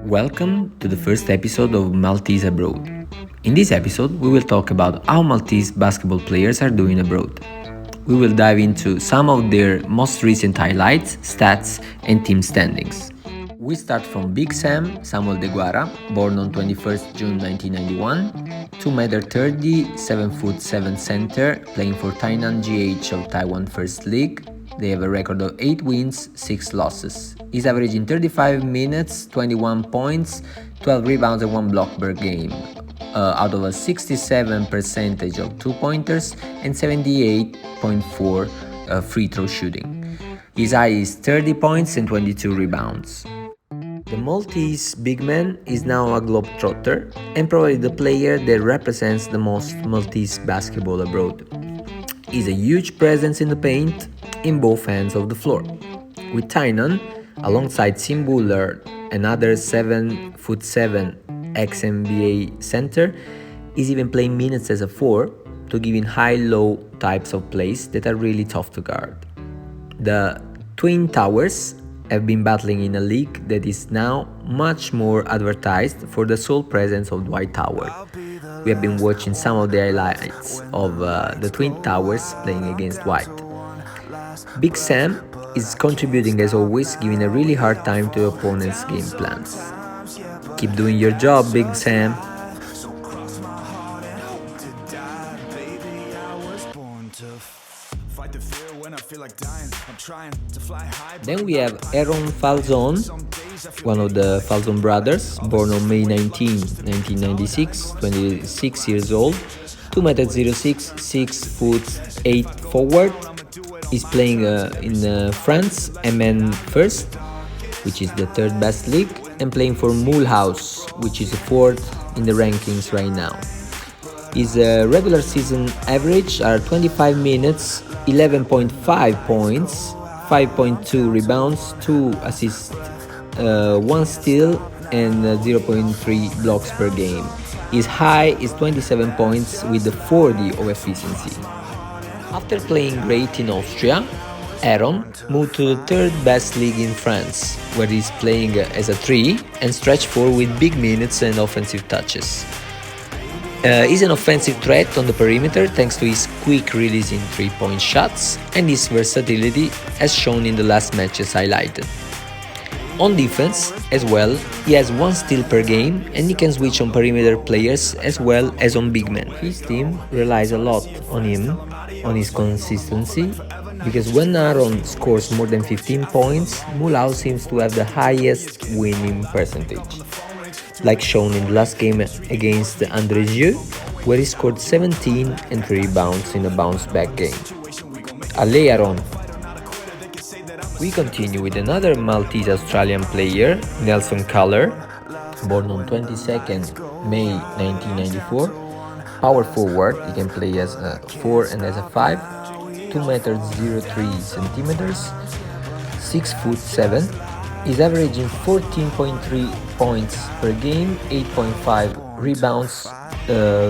Welcome to the first episode of Maltese Abroad. In this episode, we will talk about how Maltese basketball players are doing abroad. We will dive into some of their most recent highlights, stats, and team standings. We start from Big Sam, Samuel Deguara, born on 21st June 1991, 2m30, 7'7" center, playing for Tainan GH of Taiwan First League. They have a record of 8 wins, 6 losses. He's averaging 35 minutes, 21 points, 12 rebounds and 1 block per game, out of a 67% of 2-pointers and 78.4 free throw shooting. His high is 30 points and 22 rebounds. The Maltese big man is now a globetrotter and probably the player that represents the most Maltese basketball abroad. He's a huge presence in the paint in both ends of the floor. With Tainan, alongside Sim Bullard, another 7'7" ex-NBA center, is even playing minutes as a 4 to give in high-low types of plays that are really tough to guard. The Twin Towers have been battling in a league that is now much more advertised for the sole presence of Dwight Howard. We have been watching some of the highlights of the Twin Towers playing against Dwight. Big Sam is contributing as always, giving a really hard time to opponents' game plans. Keep doing your job, Big Sam. Then we have Aaron Falzone, one of the Falzone brothers, born on May 19, 1996, 26 years old, 2m06, 6'8" forward. He's playing in France, MN First, which is the third best league, and playing for Mulhouse, which is fourth in the rankings right now. His regular season average are 25 minutes, 11.5 points, 5.2 rebounds, 2 assists, 1 steal, and 0.3 blocks per game. His high is 27 points with the 40 of efficiency. After playing great in Austria, Aaron moved to the third best league in France, where he's playing as a 3 and stretch 4 with big minutes and offensive touches. He's an offensive threat on the perimeter thanks to his quick releasing 3-point shots and his versatility as shown in the last matches highlighted. On defense as well, he has 1 steal per game and he can switch on perimeter players as well as on big men. His team relies a lot on him, on his consistency, because when Aaron scores more than 15 points, Mulhouse seems to have the highest winning percentage, like shown in the last game against Andrézieux, where he scored 17 and 3 rebounds in a bounce-back game. Allez Aaron! We continue with another Maltese Australian player, Nelson Culler, born on 22nd May 1994. Power forward, he can play as a 4 and as a 5, 2m03 centimeters, 6'7". He's averaging 14.3 points per game, 8.5 rebounds,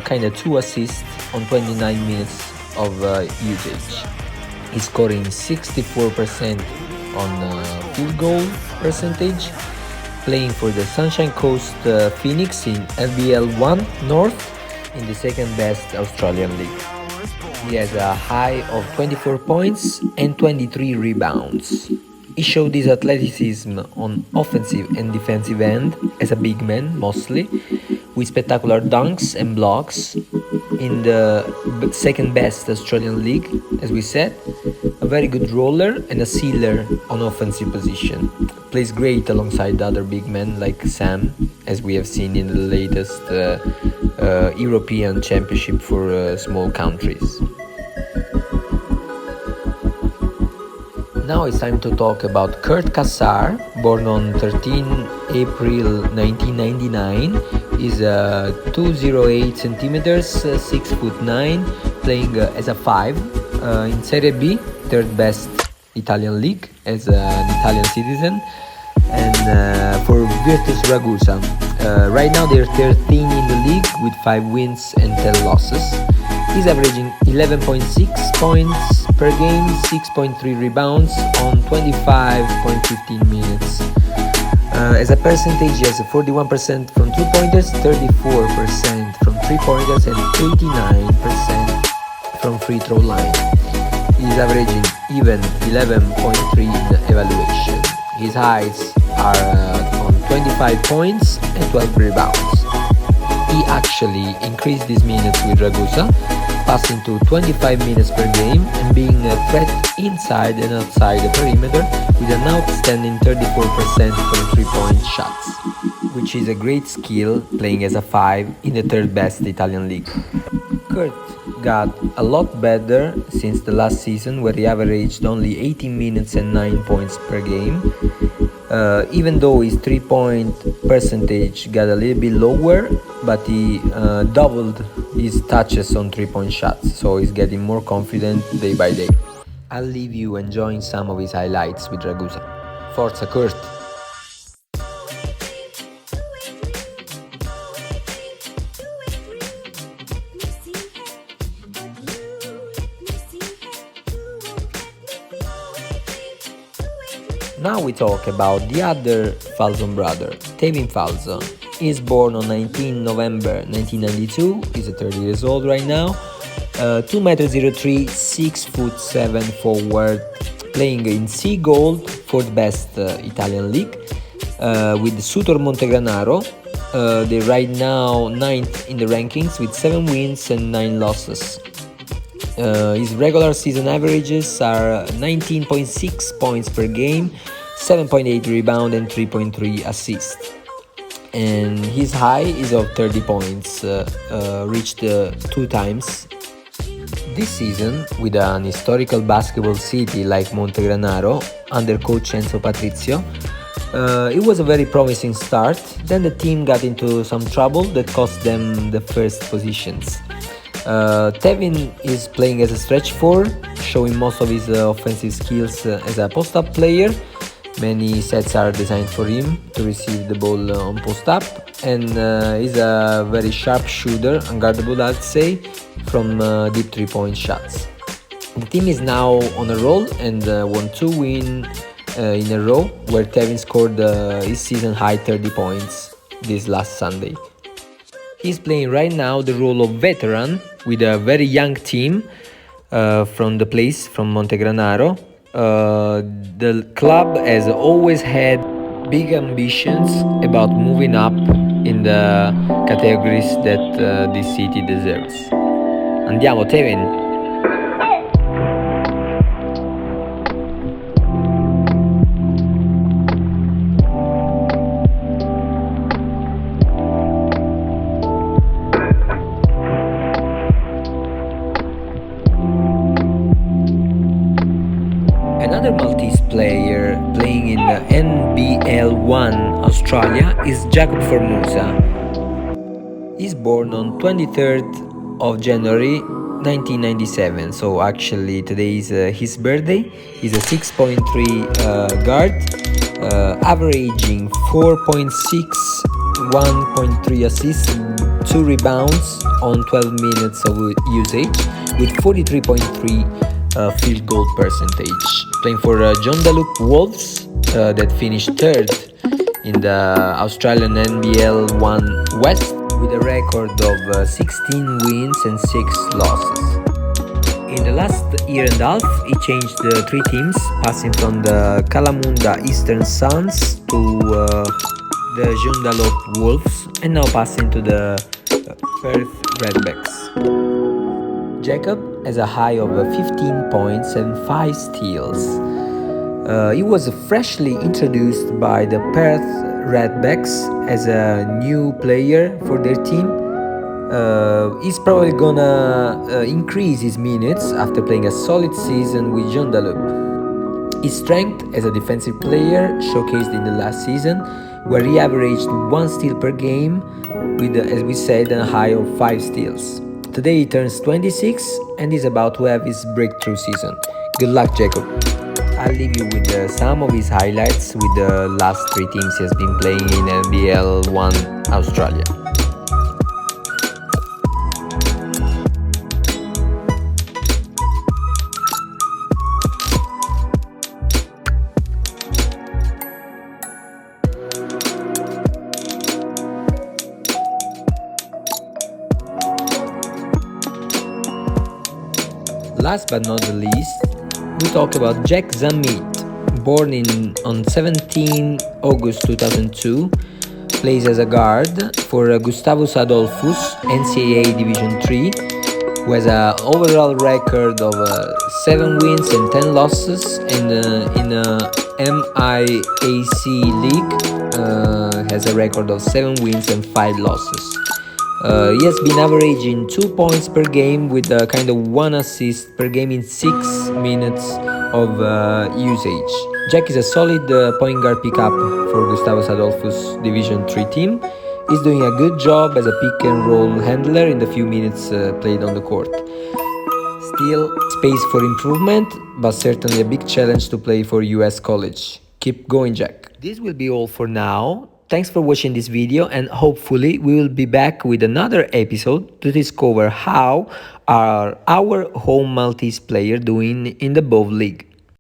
kinda 2 assists on 29 minutes of usage. He's scoring 64% on field goal percentage, playing for the Sunshine Coast Phoenix in LBL 1 North in the second best Australian league. He has a high of 24 points and 23 rebounds. He showed his athleticism on offensive and defensive end as a big man mostly, with spectacular dunks and blocks in the second best Australian league, as we said. A very good roller and a sealer on offensive position. Plays great alongside other big men like Sam, as we have seen in the latest European Championship for small countries. Now it's time to talk about Kurt Cassar, born on 13 April 1999. He's 208 centimeters, 6'9", playing as a 5 in Serie B, third best Italian league as an Italian citizen, and for Virtus Ragusa. Right now they're 13 in the league with 5 wins and 10 losses. He's averaging 11.6 points per game, 6.3 rebounds on 25.15 minutes As a percentage, he has 41% from 2-pointers, 34% from 3-pointers, and 89% from free throw line. He's averaging even 11.3 in evaluation. His highs are on 25 points and 12 rebounds. He actually increased his minutes with Ragusa, passing to 25 minutes per game and being a threat inside and outside the perimeter with an outstanding 34% from 3-point shots, which is a great skill playing as a 5 in the third best Italian league. Kurt got a lot better since the last season, where he averaged only 18 minutes and 9 points per game. Even though his 3-point percentage got a little bit lower, but he doubled his touches on 3-point shots, so he's getting more confident day by day. I'll leave you enjoying some of his highlights with Ragusa. Forza Kurt! Now we talk about the other Falzone brother, Tevin Falzone. He's born on 19 November 1992, he's 30 years old right now, 2m03, 6'7" forward, playing in C Gold, 4th best Italian league, with Sutor Montegranaro. They're right now 9th in the rankings with 7 wins and 9 losses. His regular season averages are 19.6 points per game, 7.8 rebound and 3.3 assists. And his high is of 30 points, reached 2 times. This season, with an historical basketball city like Montegranaro, under coach Enzo Patrizio, it was a very promising start. Then the team got into some trouble that cost them the first positions. Tevin is playing as a stretch 4, showing most of his offensive skills as a post-up player. Many sets are designed for him to receive the ball on post-up, and he's a very sharp shooter, unguardable I'd say, from deep 3-point shots. The team is now on a roll and won 2 wins in a row, where Tevin scored his season high 30 points this last Sunday. He's playing right now the role of veteran with a very young team from the place, from Montegranaro. The club has always had big ambitions about moving up in the categories that this city deserves. Andiamo, Tevin! Another Maltese player playing in the NBL 1 Australia is Jacob Formosa. He's born on 23rd of January 1997, so actually today is his birthday. He's a 6.3 guard, averaging 4.6, 1.3 assists, 2 rebounds on 12 minutes of usage, with 43.3 field goal percentage, playing for Joondalup Wolves that finished 3rd in the Australian NBL 1 West with a record of 16 wins and 6 losses. In the last year and a half, he changed the 3 teams, passing from the Kalamunda Eastern Suns to the Joondalup Wolves, and now passing to the Perth Redbacks. Jacob has a high of 15 points and 5 steals. He was freshly introduced by the Perth Redbacks as a new player for their team. He's probably gonna increase his minutes after playing a solid season with Joondalup. His strength as a defensive player showcased in the last season, where he averaged 1 steal per game with, as we said, a high of 5 steals. Today he turns 26 and is about to have his breakthrough season. Good luck, Jacob. I'll leave you with some of his highlights with the last 3 teams he has been playing in NBL 1 Australia. last but not the least, we talk about Jack Zamit, born on 17 August 2002, plays as a guard for Gustavus Adolphus, NCAA Division 3, who has an overall record of 7 wins and 10 losses, and in a MIAC league has a record of 7 wins and 5 losses. He has been averaging 2 points per game with kind of 1 assist per game in 6 minutes of usage. Jack is a solid point guard pickup for Gustavus Adolphus Division 3 team. He's doing a good job as a pick and roll handler in the few minutes played on the court. Still space for improvement, but certainly a big challenge to play for US college. Keep going, Jack. This will be all for now. Thanks for watching this video, and hopefully we will be back with another episode to discover how are our home Maltese players doing in the both league.